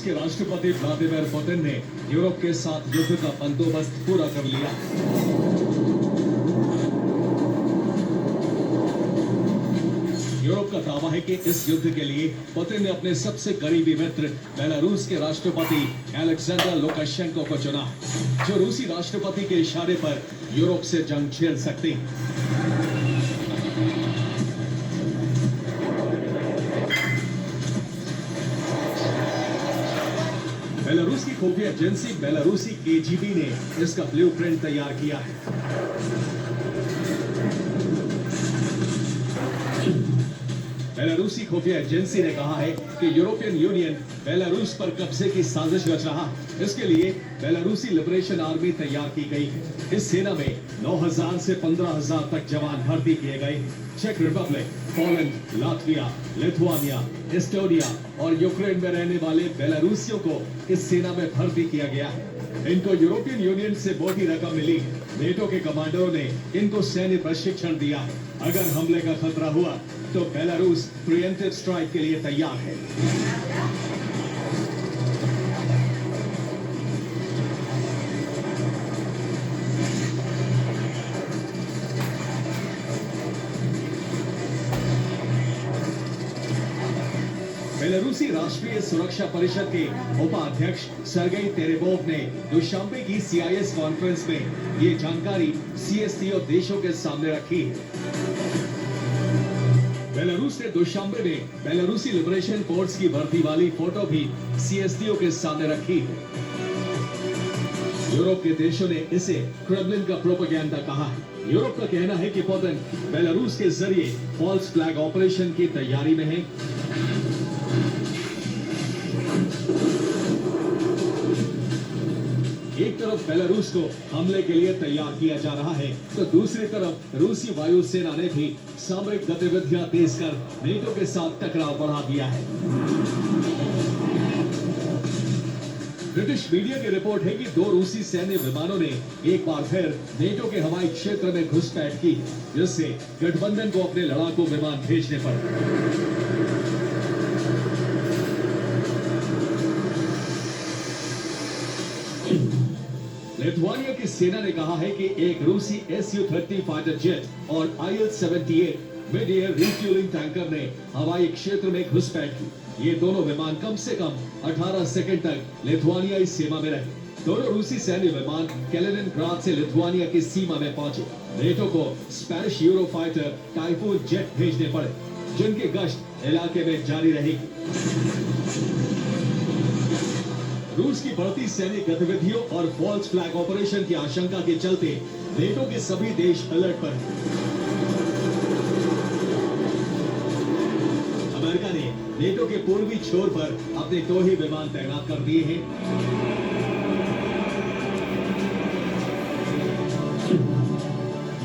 के राष्ट्रपति Vladimir Putin ने यूरोप के साथ युद्ध का बंदोबस्त पूरा कर लिया। यूरोप का दावा है कि इस युद्ध के लिए पुतिन ने अपने सबसे करीबी मित्र बेलारूस के राष्ट्रपति अलेक्जेंडर लुकाशेंको को चुना, जो रूसी राष्ट्रपति के इशारे पर यूरोप से जंग छेड़ सकते हैं। बेलारूस की खुफिया एजेंसी बेलारूसी केजीबी ने इसका ब्लूप्रिंट तैयार किया है। बेलारूसी खुफिया एजेंसी ने कहा है कि यूरोपियन यूनियन बेलारूस पर कब्जे की साजिश रच रहा है। इसके लिए बेलारूसी लिबरेशन आर्मी तैयार की गई है। इस सेना में 9,000 से 15,000 तक जवान भर्ती किए गए। चेक Republic, Poland, Latvia, Lithuania, Estonia और यूक्रेन में रहने वाले बेलारूसियों को इस सेना में भर्ती किया गया है। इनको यूरोपियन यूनियन से मोटी रकम मिली। नेटो के कमांडरों ने इनको सैन्य प्रशिक्षण दिया है। अगर हमले का खतरा हुआ तो बेलारूस प्रिएम्प्टिव स्ट्राइक के लिए तैयार है। बेलारूसी राष्ट्रीय सुरक्षा परिषद के उपाध्यक्ष सर्गेई तेरेबोव ने दुशांबे की CIS कॉन्फ्रेंस में ये जानकारी CSTO देशों के सामने रखी है। बेलारूस ने दुशांबे में बेलारूसी लिबरेशन फोर्स की भर्ती वाली फोटो भी CSTO के सामने रखी है। यूरोप के देशों ने इसे क्रेमलिन का प्रोपेगेंडा कहा है। यूरोप का कहना है कि पुतिन बेलारूस के जरिए फॉल्स फ्लैग ऑपरेशन की तैयारी में है। एक तरफ बेलारूस को हमले के लिए तैयार किया जा रहा है, तो दूसरी तरफ रूसी वायुसेना ने भी सामरिक गतिविधियां तेज कर नेटो के साथ टकराव बढ़ा दिया है। ब्रिटिश मीडिया की रिपोर्ट है कि 2 रूसी सैन्य विमानों ने एक बार फिर नेटो के हवाई क्षेत्र में घुसपैठ की, जिससे गठबंधन को अपने लड़ाकू विमान भेजने पड़े। लिथुआनिया की सेना ने कहा है कि एक रूसी Su-30 फाइटर जेट और Il-78 mid air refuelling tanker ने हवाई क्षेत्र में घुसपैठ की। ये दोनों विमान कम से कम 18 सेकंड तक लिथुआनियाई सीमा में रहे। दोनों रूसी सैन्य विमान कैलिनिनग्राड से लिथुआनिया की सीमा में पहुंचे। नेटो को स्पेनिश यूरोफाइटर टाइफून जेट भेजने पड़े, जिनकी गश्त इलाके में जारी रहेगी। रूस की बढ़ती सैन्य गतिविधियों और फॉल्स फ्लैग ऑपरेशन की आशंका के चलते नेटो के सभी देश अलर्ट पर हैं। अमेरिका ने नेटो के पूर्वी छोर पर अपने 2 ही विमान तैनात कर दिए हैं।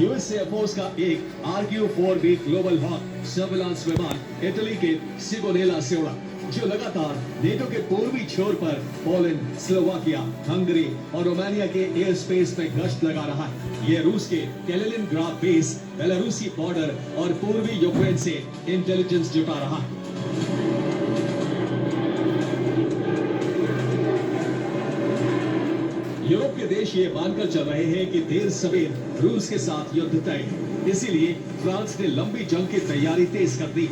यूएस एयरफोर्स का एक RQ-4B ग्लोबल हॉक सर्विलांस विमान इटली के सिगोनेला से उड़ा, जो लगातार नेटो के पूर्वी छोर पर पोलैंड, स्लोवाकिया, हंगरी और रोमानिया के एयर स्पेस में गश्त लगा रहा है। ये रूस के कैलिनिनग्राड बेस, बेलारूसी बॉर्डर और पूर्वी यूक्रेन से इंटेलिजेंस जुटा रहा है। यूरोप के देश ये मानकर चल रहे हैं कि देर सवेर रूस के साथ युद्ध तय है। इसीलिए फ्रांस ने लंबी जंग की तैयारी तेज कर दी।